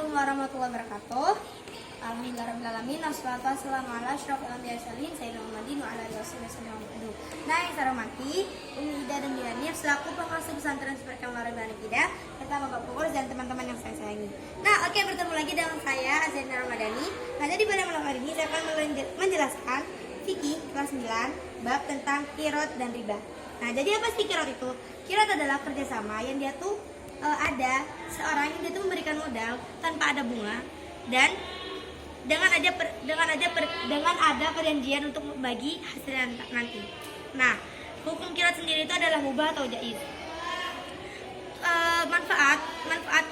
Assalamualaikum warahmatullahi wabarakatuh. Alhamdulillahirrahmanirrahim. Wassalatu wassalamu ala asyrofil anbiya'i wassalimin sayyidina Muhammadin wa ala alihi wasallam. Nah, yang saya hormati Umi Ida dan Dianir selaku pengasuh pesantren Super Kamar Ibn Ida serta Bapak Pengurus dan teman-teman yang saya sayangi. Nah, oke, bertemu lagi dengan saya Azana Ramadhani. Nah, jadi pada malam hari ini saya akan menjelaskan fikih kelas 9 bab tentang qirot dan riba. Nah, jadi apa sih qirot itu? Qirot adalah kerjasama yang dia tuh ada seorang yang dia tuh memberikan modal tanpa ada bunga dan dengan ada perjanjian untuk bagi hasilnya nanti. Nah, hukum qirot sendiri itu adalah mubah atau jaiz. Manfaat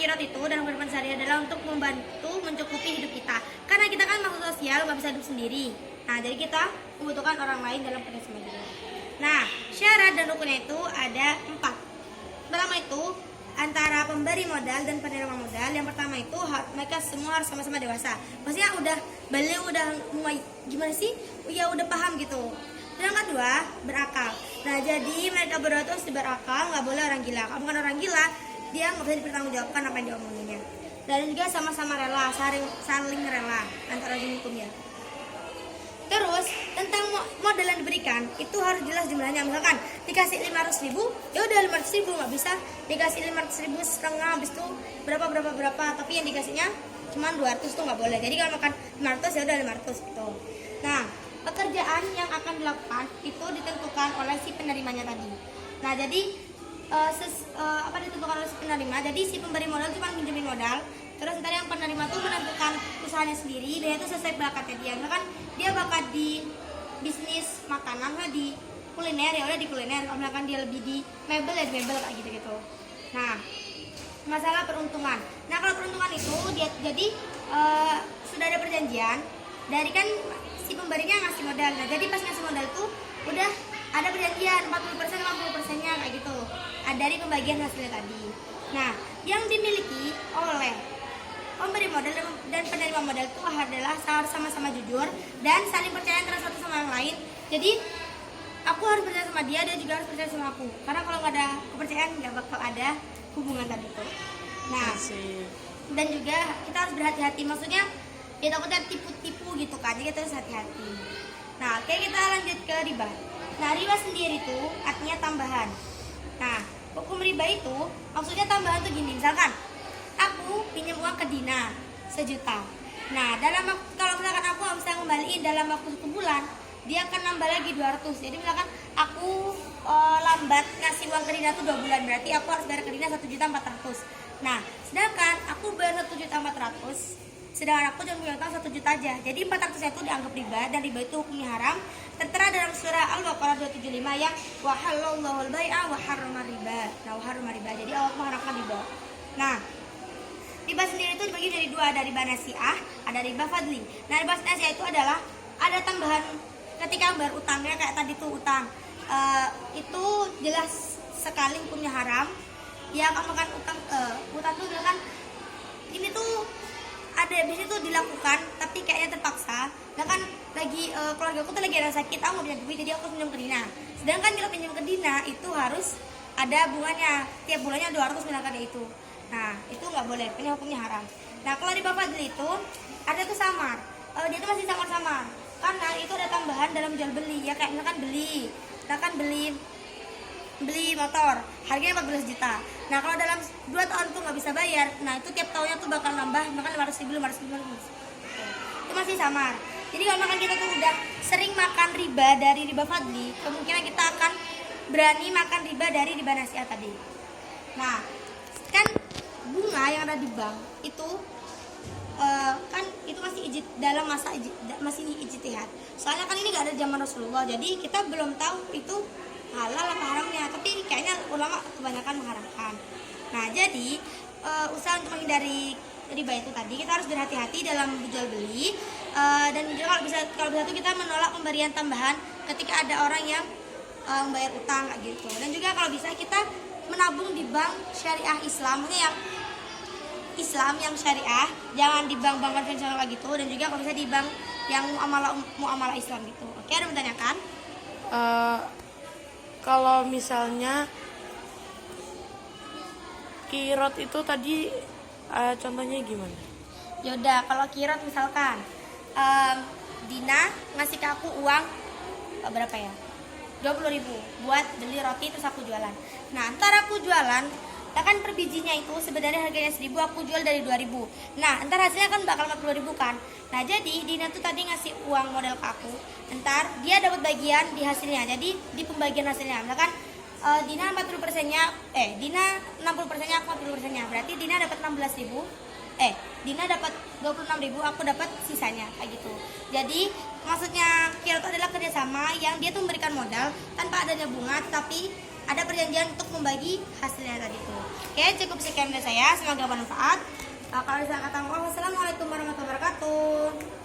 qirot itu dalam kehidupan sehari adalah untuk membantu mencukupi hidup kita. Karena kita kan makhluk sosial, nggak bisa hidup sendiri. Nah, jadi kita membutuhkan orang lain dalam kerjasama juga. Nah, syarat dan rukunnya itu ada 4. Pertama itu antara pemberi modal dan penerima modal. Yang pertama itu mereka semua harus sama-sama dewasa. Maksudnya beliau udah mulai gimana sih? Ya udah paham gitu. Yang kedua, berakal. Nah, jadi mereka berdua tuh harus berakal, nggak boleh orang gila. Kalau bukan orang gila, dia nggak bisa dipertanggungjawabkan apa yang diomonginnya. Dan juga sama-sama rela, saling rela antara hukumnya. Terus tentang modal yang diberikan itu harus jelas jumlahnya. Misalkan dikasih 500.000, ya udah 500.000, nggak bisa dikasih 500.000 setengah habis itu berapa, tapi yang dikasihnya cuma 200 tuh nggak boleh. Jadi kalau makan 500 ya udah 500 gitu. Nah, pekerjaan yang akan dilakukan itu ditentukan oleh si penerimanya tadi. Nah, jadi ditentukan oleh si penerima. Jadi si pemberi modal cuma minjemin modal. Terus ntar yang penerima tuh menentukan usahanya sendiri dan itu sesuai bakatnya dia. Misalkan dia bakat di bisnis makanan, di kuliner ya udah di kuliner. Kalau misalkan dia lebih di mebel ya di mebel kayak gitu. Nah, masalah peruntungan. Nah, kalau peruntungan itu dia jadi sudah ada perjanjian dari kan si pemberinya ngasih modal. Nah, jadi pas ngasih modal tuh udah ada perjanjian 40% 50%-nya kayak gitu. Dari pembagian hasilnya tadi. Nah, yang dimiliki oleh pemberi modal dan penerima modal itu adalah sama-sama jujur dan saling percaya antara satu sama yang lain. Jadi aku harus percaya sama dia juga harus percaya sama aku. Karena kalau nggak ada kepercayaan nggak bakal ada hubungan tadi itu. Nah, dan juga kita harus berhati-hati. Maksudnya ya takutnya tipu-tipu gitu kan. Jadi kita harus hati-hati. Nah, oke, kita lanjut ke riba. Nah, riba sendiri itu artinya tambahan. Nah, hukum riba itu maksudnya tambahan tuh gini. Misalkan aku pinjam uang ke Dina 1 juta. Nah, kalau misalkan aku nggak bisa ngembaliin dalam waktu 1 bulan, dia akan nambah lagi 200. Jadi misalkan aku lambat ngasih uang ke Dina tuh 2 bulan, berarti aku harus bayar ke Dina 1.400.000. Nah, sedangkan aku bayar 1.400.000, sedangkan aku cuma punya utang 1 juta aja. Jadi 400 itu dianggap riba dan riba itu hukumnya haram. Tertera dalam surah Al-Baqarah 275 yang wa halallahu al-bai'a wa harrama riba. Nah, wa harrama riba. Jadi Allah mengharamkan riba. Nah, riba sendiri itu dibagi dari 2, ada riba nasi'ah, ada riba fadli. Nah, riba nasi'ah itu adalah ada tambahan ketika bayar utangnya kayak tadi tuh utang. Itu jelas sekali hukumnya haram. Ya, kalau makan utang tuh kan ini tuh ada di situ dilakukan tapi kayaknya terpaksa. Nah kan lagi keluarga aku tuh lagi ada sakit, aku nggak punya duit, jadi aku pinjam ke Dina. Sedangkan kalau pinjam ke Dina itu harus ada bunganya tiap bulannya 200 misalkan itu. Nah, itu nggak boleh, ini hukumnya haram. Nah, kalau di Bapak itu ada tuh samar. Dia tuh masih samar-samar. Karena itu ada tambahan dalam jual beli. Ya kayak misalkan beli motor, harganya 14 juta. Nah, kalau dalam 2 tahun tuh nggak bisa bayar, nah itu tiap tahunnya tuh bakal nambah, makan 500.000. Itu masih samar. Jadi kalau makan kita tuh udah sering makan riba dari riba fadli, kemungkinan kita akan berani makan riba dari riba nasi'ah tadi. Nah, kan bunga yang ada di bank itu kan itu masih ijtihad. Soalnya kan ini nggak ada zaman Rasulullah, jadi kita belum tahu itu halal apa haramnya. Tapi kayaknya ulama kebanyakan mengharamkan. Nah, jadi usaha untuk menghindari riba itu tadi kita harus berhati-hati dalam jual beli dan juga kalau bisa tuh kita menolak pemberian tambahan ketika ada orang yang membayar utang kayak gitu. Dan juga kalau bisa kita menabung di bank syariah Islam, yang Islam yang syariah, jangan di bank-bank konvensional kayak gitu. Dan juga kalau bisa di bank yang muamalah Islam gitu. Oke, ada menanyakan? Kalau misalnya qirot itu tadi contohnya gimana? Yaudah, kalau Kirot misalkan Dina ngasih ke aku uang berapa ya? 20.000 buat beli roti terus aku jualan. Nah, ntar aku jualan, kan per bijinya itu sebenarnya harganya 1.000, aku jual dari 2.000. Nah, ntar hasilnya kan bakal 40.000 kan. Nah, jadi Dina tuh tadi ngasih uang modal ke aku. Ntar dia dapat bagian di hasilnya. Jadi di pembagian hasilnya, misalkan Dina 40%-nya, Dina 60%-nya, aku 40%-nya. Berarti Dina dapat 16.000. Dina dapat 26.000, aku dapat sisanya kayak gitu. Jadi maksudnya Kirot adalah kerjasama yang dia tuh memberikan modal tanpa adanya bunga, tapi ada perjanjian untuk membagi hasilnya tadi tuh. Oke, cukup sekian dari saya, semoga bermanfaat. Kalau ada kata, wassalamualaikum warahmatullahi wabarakatuh.